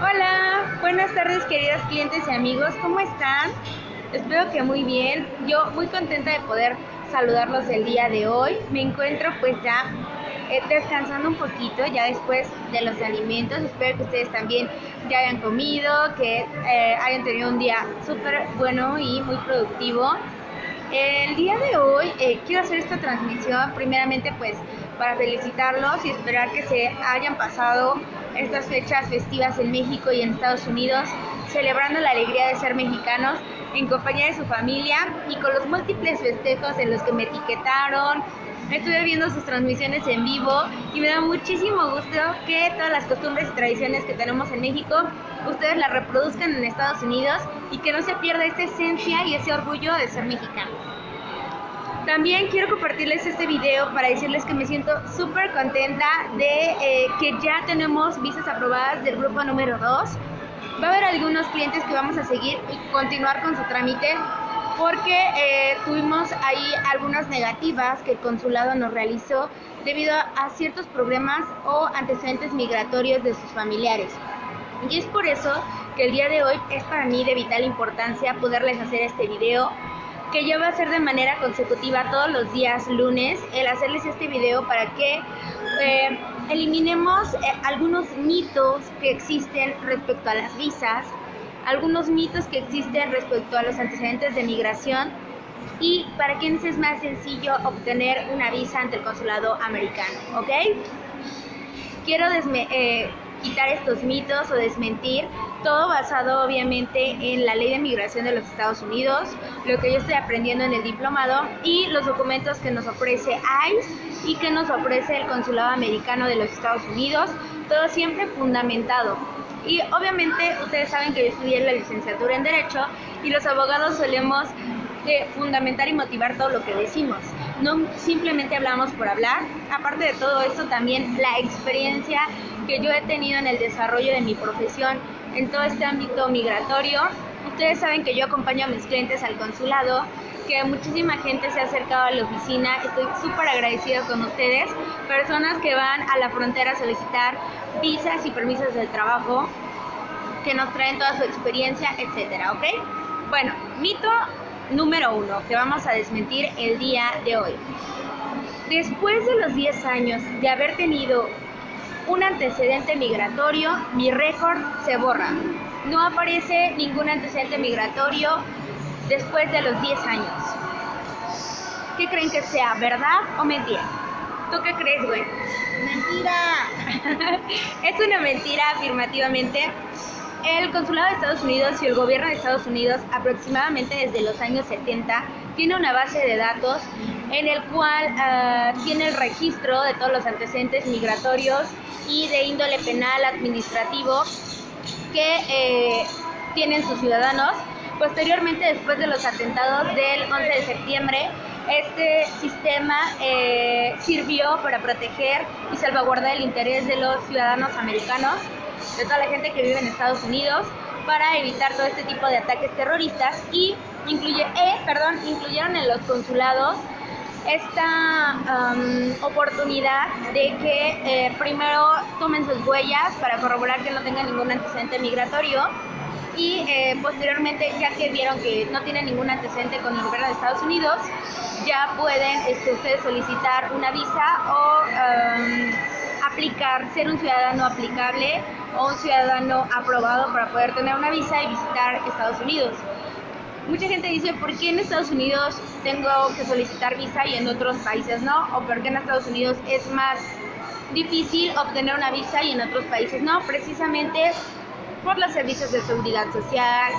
Hola, buenas tardes queridos clientes y amigos, ¿cómo están? Espero que muy bien. Yo muy contenta de poder saludarlos el día de hoy. Me encuentro pues ya descansando un poquito ya después de los alimentos. Espero que ustedes también ya hayan comido, que hayan tenido un día súper bueno y muy productivo. El día de hoy quiero hacer esta transmisión primeramente pues para felicitarlos y esperar que se hayan pasado estas fechas festivas en México y en Estados Unidos celebrando la alegría de ser mexicanos en compañía de su familia y con los múltiples festejos en los que me etiquetaron. Estuve viendo sus transmisiones en vivo y me da muchísimo gusto que todas las costumbres y tradiciones que tenemos en México ustedes las reproduzcan en Estados Unidos y que no se pierda esta esencia y ese orgullo de ser mexicanos. También quiero compartirles este video para decirles que me siento súper contenta de que ya tenemos visas aprobadas del grupo número 2. Va a haber algunos clientes que vamos a seguir y continuar con su trámite porque tuvimos ahí algunas negativas que el consulado nos realizó debido a ciertos problemas o antecedentes migratorios de sus familiares. Y es por eso que el día de hoy es para mí de vital importancia poderles hacer este video, que ya va a ser de manera consecutiva todos los días lunes, el hacerles este video para que eliminemos algunos mitos que existen respecto a las visas, algunos mitos que existen respecto a los antecedentes de migración y para quienes es más sencillo obtener una visa ante el consulado americano, ¿ok? Quiero quitar estos mitos o desmentir, todo basado obviamente en la ley de migración de los Estados Unidos, lo que yo estoy aprendiendo en el diplomado y los documentos que nos ofrece ICE y que nos ofrece el consulado americano de los Estados Unidos, todo siempre fundamentado. Y obviamente ustedes saben que yo estudié la licenciatura en Derecho y los abogados solemos fundamentar y motivar todo lo que decimos. No simplemente hablamos por hablar. Aparte de todo esto, también la experiencia que yo he tenido en el desarrollo de mi profesión en todo este ámbito migratorio. Ustedes saben que yo acompaño a mis clientes al consulado, que muchísima gente se ha acercado a la oficina. Estoy súper agradecida con ustedes, personas que van a la frontera a solicitar visas y permisos de trabajo, que nos traen toda su experiencia, etcétera, ¿ok? Bueno, mito número 1 que vamos a desmentir el día de hoy. Después de los 10 años de haber tenido un antecedente migratorio, mi récord se borra. No aparece ningún antecedente migratorio después de los 10 años. ¿Qué creen que sea, verdad o mentira? ¿Tú qué crees, güey? ¡Mentira! Es una mentira, afirmativamente. El consulado de Estados Unidos y el gobierno de Estados Unidos, aproximadamente desde los años 70, tiene una base de datos en el cual tiene el registro de todos los antecedentes migratorios y de índole penal administrativo que tienen sus ciudadanos. Posteriormente, después de los atentados del 11 de septiembre, este sistema sirvió para proteger y salvaguardar el interés de los ciudadanos americanos, de toda la gente que vive en Estados Unidos, para evitar todo este tipo de ataques terroristas y incluyeron en los consulados esta oportunidad de que primero tomen sus huellas para corroborar que no tengan ningún antecedente migratorio y posteriormente, ya que vieron que no tienen ningún antecedente con el gobierno de Estados Unidos, ya pueden ustedes solicitar una visa o ser un ciudadano aplicable o un ciudadano aprobado para poder tener una visa y visitar Estados Unidos. Mucha gente dice, ¿por qué en Estados Unidos tengo que solicitar visa y en otros países no? ¿O por qué en Estados Unidos es más difícil obtener una visa y en otros países no? Precisamente por los servicios de seguridad social,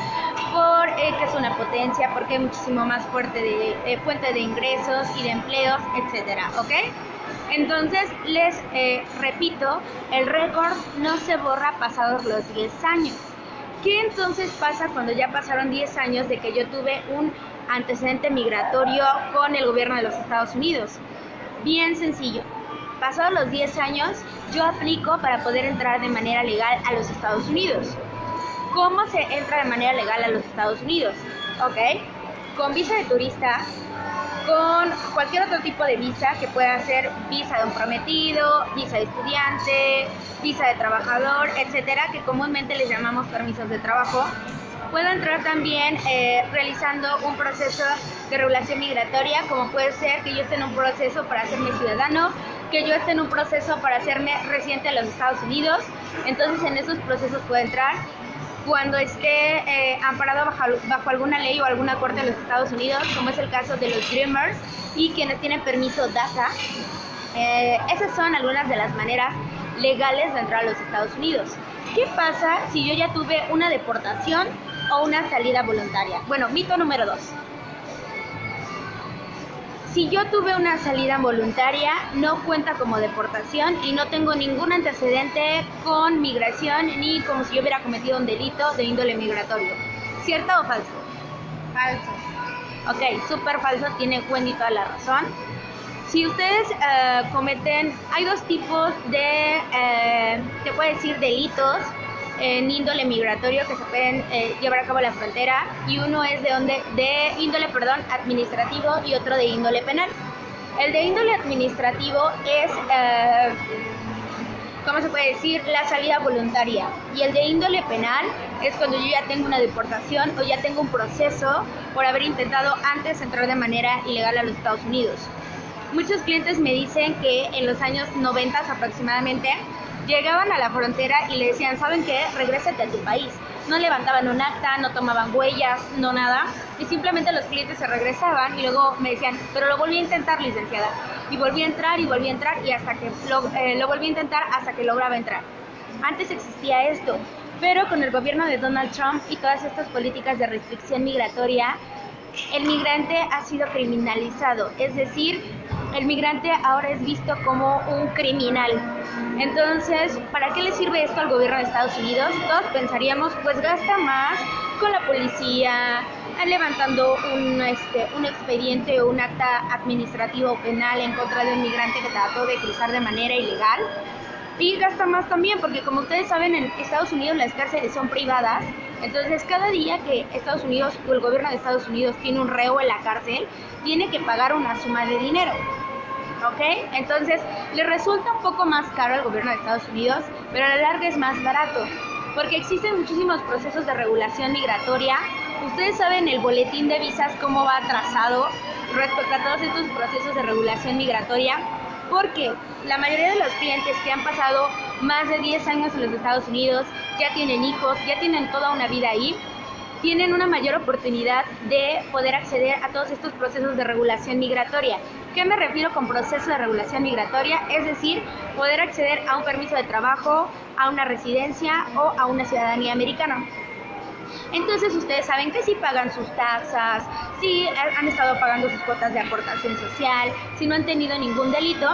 por que es una potencia, porque hay muchísimo más fuente de ingresos y de empleos, etcétera, ¿ok? Entonces, les repito, el récord no se borra pasados los 10 años. ¿Qué entonces pasa cuando ya pasaron 10 años de que yo tuve un antecedente migratorio con el gobierno de los Estados Unidos? Bien sencillo. Pasados los 10 años, yo aplico para poder entrar de manera legal a los Estados Unidos. ¿Cómo se entra de manera legal a los Estados Unidos? ¿Ok? Con visa de turista, con cualquier otro tipo de visa, que pueda ser visa de un prometido, visa de estudiante, visa de trabajador, etcétera, que comúnmente les llamamos permisos de trabajo. Puedo entrar también realizando un proceso de regulación migratoria, como puede ser que yo esté en un proceso para hacerme ciudadano, que yo esté en un proceso para hacerme residente de los Estados Unidos. Entonces en esos procesos puedo entrar. Cuando esté amparado bajo alguna ley o alguna corte de los Estados Unidos, como es el caso de los Dreamers y quienes tienen permiso DACA. Esas son algunas de las maneras legales de entrar a los Estados Unidos. ¿Qué pasa si yo ya tuve una deportación o una salida voluntaria? Bueno, mito número 2. Si yo tuve una salida voluntaria, no cuenta como deportación y no tengo ningún antecedente con migración ni como si yo hubiera cometido un delito de índole migratorio. ¿Cierto o falso? Falso. Ok, súper falso, tiene Wendy toda la razón. Si ustedes cometen, hay dos tipos de, te puedo decir, delitos en índole migratorio que se pueden llevar a cabo en la frontera, y uno es de índole administrativo y otro de índole penal. El de índole administrativo es, ¿cómo se puede decir?, la salida voluntaria, y el de índole penal es cuando yo ya tengo una deportación o ya tengo un proceso por haber intentado antes entrar de manera ilegal a los Estados Unidos. Muchos clientes me dicen que en los años 90 aproximadamente llegaban a la frontera y le decían, ¿saben qué? Regrésate a tu país. No levantaban un acta, no tomaban huellas, no nada, y simplemente los clientes se regresaban y luego me decían, pero lo volví a intentar, licenciada, y volví a entrar y hasta que lo volví a intentar hasta que lograba entrar. Antes existía esto, pero con el gobierno de Donald Trump y todas estas políticas de restricción migratoria, el migrante ha sido criminalizado, es decir, el migrante ahora es visto como un criminal. Entonces, ¿para qué le sirve esto al gobierno de Estados Unidos? Todos pensaríamos, pues gasta más con la policía, levantando un expediente o un acta administrativo o penal en contra de un migrante que trató de cruzar de manera ilegal. Y gasta más también, porque como ustedes saben, en Estados Unidos las cárceles son privadas. Entonces, cada día que Estados Unidos o el gobierno de Estados Unidos tiene un reo en la cárcel, tiene que pagar una suma de dinero. ¿Ok? Entonces, le resulta un poco más caro al gobierno de Estados Unidos, pero a la larga es más barato, porque existen muchísimos procesos de regulación migratoria. Ustedes saben el boletín de visas cómo va trazado respecto a todos estos procesos de regulación migratoria, porque la mayoría de los clientes que han pasado más de 10 años en los Estados Unidos, ya tienen hijos, ya tienen toda una vida ahí, tienen una mayor oportunidad de poder acceder a todos estos procesos de regulación migratoria. ¿Qué me refiero con proceso de regulación migratoria? Es decir, poder acceder a un permiso de trabajo, a una residencia o a una ciudadanía americana. Entonces ustedes saben que si pagan sus tasas, si han estado pagando sus cuotas de aportación social, si no han tenido ningún delito,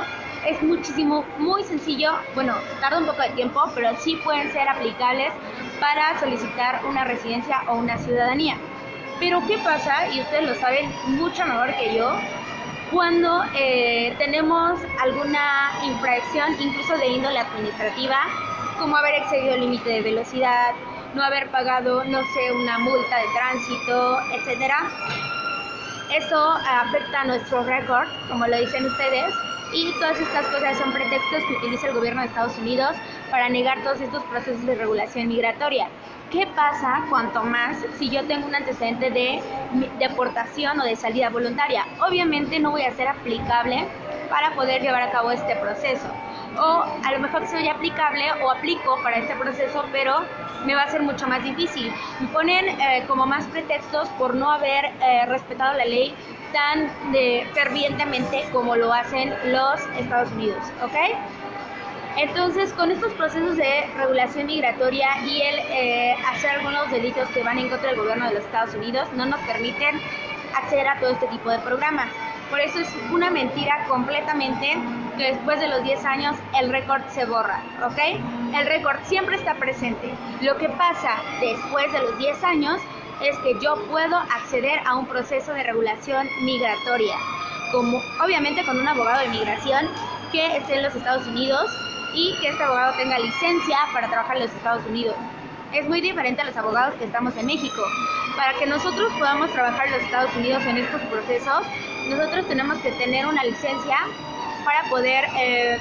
es muy sencillo, bueno, tarda un poco de tiempo, pero sí pueden ser aplicables para solicitar una residencia o una ciudadanía. Pero ¿qué pasa? Y ustedes lo saben mucho mejor que yo, cuando tenemos alguna infracción, incluso de índole administrativa, como haber excedido el límite de velocidad, no haber pagado, no sé, una multa de tránsito, etcétera. Eso afecta a nuestro récord, como lo dicen ustedes, y todas estas cosas son pretextos que utiliza el gobierno de Estados Unidos para negar todos estos procesos de regulación migratoria. ¿Qué pasa cuanto más si yo tengo un antecedente de deportación o de salida voluntaria? Obviamente no voy a ser aplicable para poder llevar a cabo este proceso. O a lo mejor soy aplicable o aplico para este proceso, pero me va a ser mucho más difícil. Me ponen como más pretextos por no haber respetado la ley tan fervientemente como lo hacen los Estados Unidos, ¿ok? Entonces, con estos procesos de regulación migratoria y el hacer algunos delitos que van en contra del gobierno de los Estados Unidos, no nos permiten acceder a todo este tipo de programas. Por eso es una mentira completamente que después de los 10 años el récord se borra, ¿ok? El récord siempre está presente. Lo que pasa después de los 10 años es que yo puedo acceder a un proceso de regulación migratoria, como obviamente con un abogado de migración que esté en los Estados Unidos y que este abogado tenga licencia para trabajar en los Estados Unidos. Es muy diferente a los abogados que estamos en México. Para que nosotros podamos trabajar en los Estados Unidos en estos procesos, nosotros tenemos que tener una licencia para poder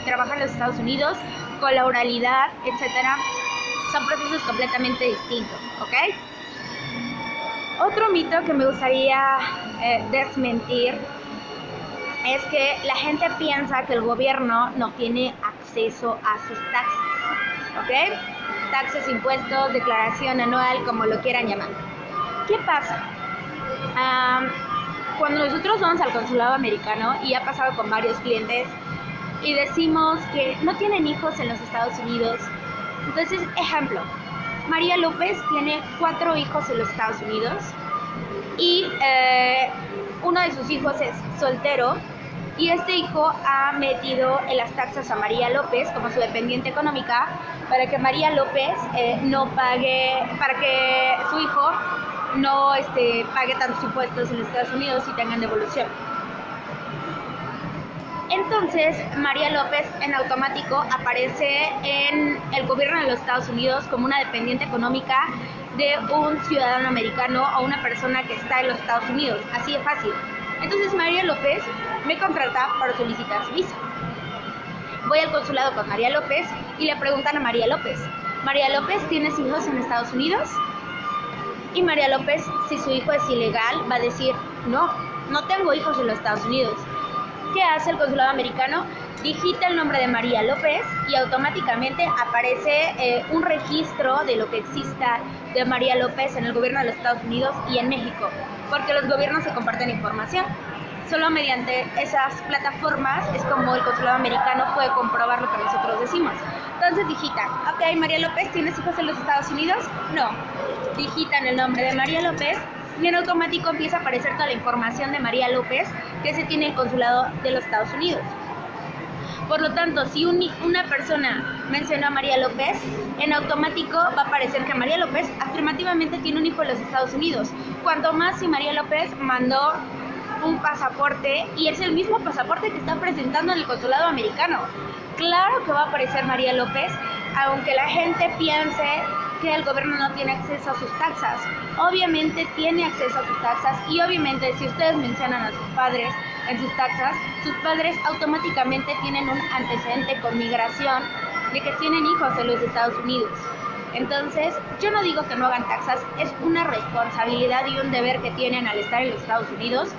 trabajar en los Estados Unidos, con la oralidad, etcétera. Son procesos completamente distintos, ¿ok? Otro mito que me gustaría desmentir es que la gente piensa que el gobierno no tiene acceso a sus taxas, ¿ok? Taxes, impuestos, declaración anual, como lo quieran llamar. ¿Qué pasa? Cuando nosotros vamos al consulado americano, y ha pasado con varios clientes, y decimos que no tienen hijos en los Estados Unidos, entonces, ejemplo, María López tiene 4 hijos en los Estados Unidos, y uno de sus hijos es soltero, y este hijo ha metido en las taxas a María López como su dependiente económica para que María López no pague, para que su hijo no pague tantos impuestos en los Estados Unidos y tengan devolución. Entonces, María López en automático aparece en el gobierno de los Estados Unidos como una dependiente económica de un ciudadano americano o una persona que está en los Estados Unidos, así de fácil. Entonces María López me contrata para solicitar su visa. Voy al consulado con María López y le preguntan a María López, María López, ¿tienes hijos en Estados Unidos? Y María López, si su hijo es ilegal, va a decir, no tengo hijos en los Estados Unidos. ¿Qué hace el consulado americano? Digita el nombre de María López y automáticamente aparece un registro de lo que exista de María López en el gobierno de los Estados Unidos y en México, porque los gobiernos se comparten información. Solo mediante esas plataformas es como el consulado americano puede comprobar lo que nosotros decimos. Entonces digitan, ok, María López, ¿tienes hijos en los Estados Unidos? No. Digitan el nombre de María López y en automático empieza a aparecer toda la información de María López que se tiene en el consulado de los Estados Unidos. Por lo tanto, si una persona menciona a María López, en automático va a aparecer que María López afirmativamente tiene un hijo en los Estados Unidos. Cuanto más si María López mandó un pasaporte y es el mismo pasaporte que está presentando en el consulado americano. Claro que va a aparecer María López, aunque la gente piense que el gobierno no tiene acceso a sus taxas. Obviamente tiene acceso a sus taxas y obviamente si ustedes mencionan a sus padres en sus taxas, sus padres automáticamente tienen un antecedente con migración de que tienen hijos en los Estados Unidos. Entonces, yo no digo que no hagan taxas, es una responsabilidad y un deber que tienen al estar en los Estados Unidos,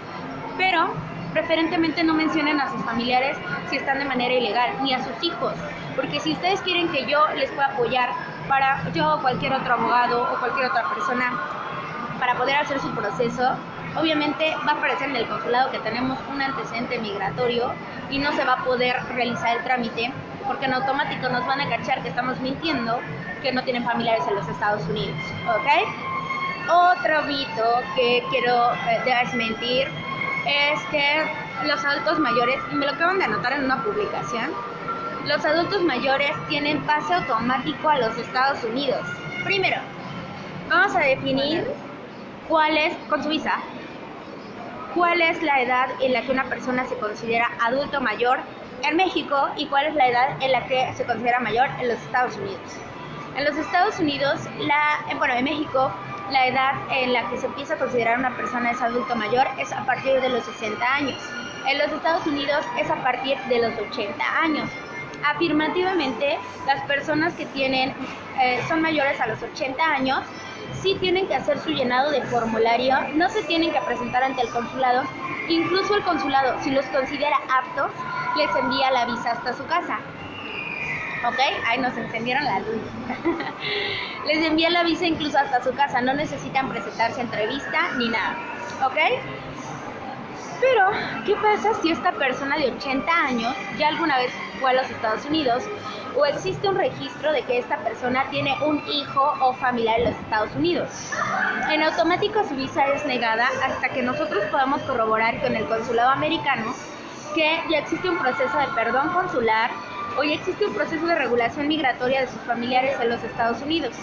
pero preferentemente no mencionen a sus familiares si están de manera ilegal, ni a sus hijos, porque si ustedes quieren que yo les pueda apoyar para yo o cualquier otro abogado o cualquier otra persona para poder hacer su proceso, obviamente va a aparecer en el consulado que tenemos un antecedente migratorio y no se va a poder realizar el trámite porque en automático nos van a cachar que estamos mintiendo, que no tienen familiares en los Estados Unidos, ¿ok? Otro mito que quiero desmentir es que los adultos mayores, y me lo acaban de anotar en una publicación, los adultos mayores tienen pase automático a los Estados Unidos. Primero, vamos a definir cuál es, con su visa, cuál es la edad en la que una persona se considera adulto mayor en México y cuál es la edad en la que se considera mayor en los Estados Unidos. En los Estados Unidos, en México, la edad en la que se empieza a considerar una persona es adulto mayor es a partir de los 60 años. En los Estados Unidos es a partir de los 80 años. Afirmativamente, las personas que son mayores a los 80 años sí tienen que hacer su llenado de formulario, no se tienen que presentar ante el consulado. Incluso el consulado, si los considera aptos, les envía la visa hasta su casa. ¿Ok? Ahí nos encendieron la luz. Les envía la visa incluso hasta su casa, no necesitan presentarse a entrevista ni nada. ¿Ok? Pero, ¿qué pasa si esta persona de 80 años ya alguna vez fue a los Estados Unidos o existe un registro de que esta persona tiene un hijo o familiar en los Estados Unidos? En automático su visa es negada hasta que nosotros podamos corroborar con el consulado americano que ya existe un proceso de perdón consular o ya existe un proceso de regulación migratoria de sus familiares en los Estados Unidos.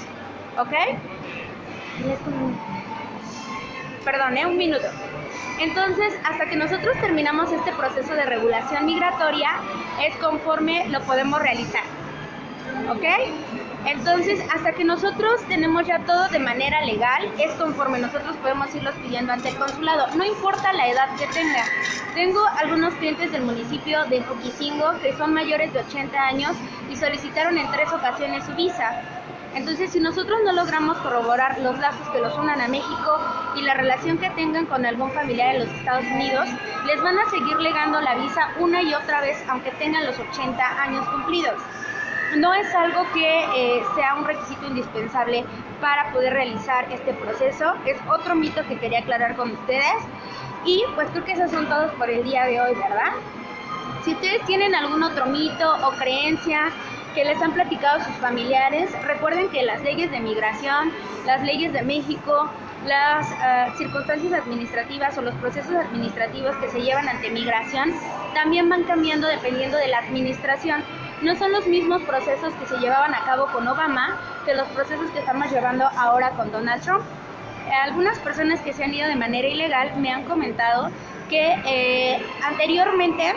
¿Ok? Perdón, un minuto. Entonces, hasta que nosotros terminamos este proceso de regulación migratoria, es conforme lo podemos realizar. ¿Ok? Entonces, hasta que nosotros tenemos ya todo de manera legal, es conforme nosotros podemos irlos pidiendo ante el consulado. No importa la edad que tenga. Tengo algunos clientes del municipio de Joquicingo que son mayores de 80 años y solicitaron en 3 ocasiones su visa. Entonces, si nosotros no logramos corroborar los lazos que los unan a México y la relación que tengan con algún familiar en los Estados Unidos, les van a seguir negando la visa una y otra vez, aunque tengan los 80 años cumplidos. No es algo que sea un requisito indispensable para poder realizar este proceso. Es otro mito que quería aclarar con ustedes. Y pues creo que esos son todos por el día de hoy, ¿verdad? Si ustedes tienen algún otro mito o creencia que les han platicado sus familiares, recuerden que las leyes de migración, las leyes de México, las circunstancias administrativas o los procesos administrativos que se llevan ante migración también van cambiando dependiendo de la administración. No son los mismos procesos que se llevaban a cabo con Obama que los procesos que estamos llevando ahora con Donald Trump. Algunas personas que se han ido de manera ilegal me han comentado que anteriormente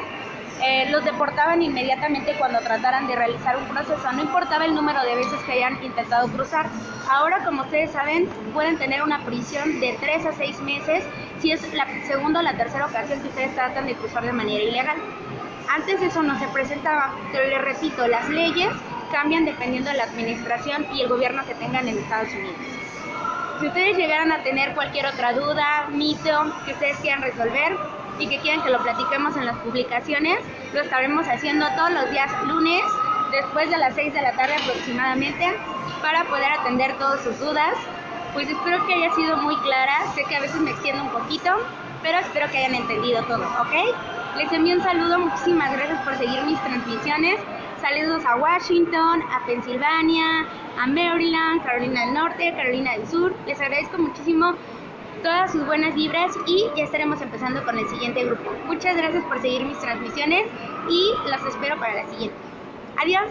los deportaban inmediatamente cuando trataran de realizar un proceso, no importaba el número de veces que hayan intentado cruzar. Ahora, como ustedes saben, pueden tener una prisión de 3 a 6 meses si es la segunda o la tercera ocasión que ustedes tratan de cruzar de manera ilegal. Antes eso no se presentaba, pero les repito, las leyes cambian dependiendo de la administración y el gobierno que tengan en Estados Unidos. Si ustedes llegaran a tener cualquier otra duda, mito que ustedes quieran resolver y que quieran que lo platiquemos en las publicaciones, lo estaremos haciendo todos los días lunes, después de las 6 de la tarde aproximadamente, para poder atender todas sus dudas. Pues espero que haya sido muy clara, sé que a veces me extiendo un poquito, pero espero que hayan entendido todo, ¿ok? Les envío un saludo, muchísimas gracias por seguir mis transmisiones. Saludos a Washington, a Pensilvania, a Maryland, Carolina del Norte, Carolina del Sur. Les agradezco muchísimo todas sus buenas vibras y ya estaremos empezando con el siguiente grupo. Muchas gracias por seguir mis transmisiones y los espero para la siguiente. Adiós.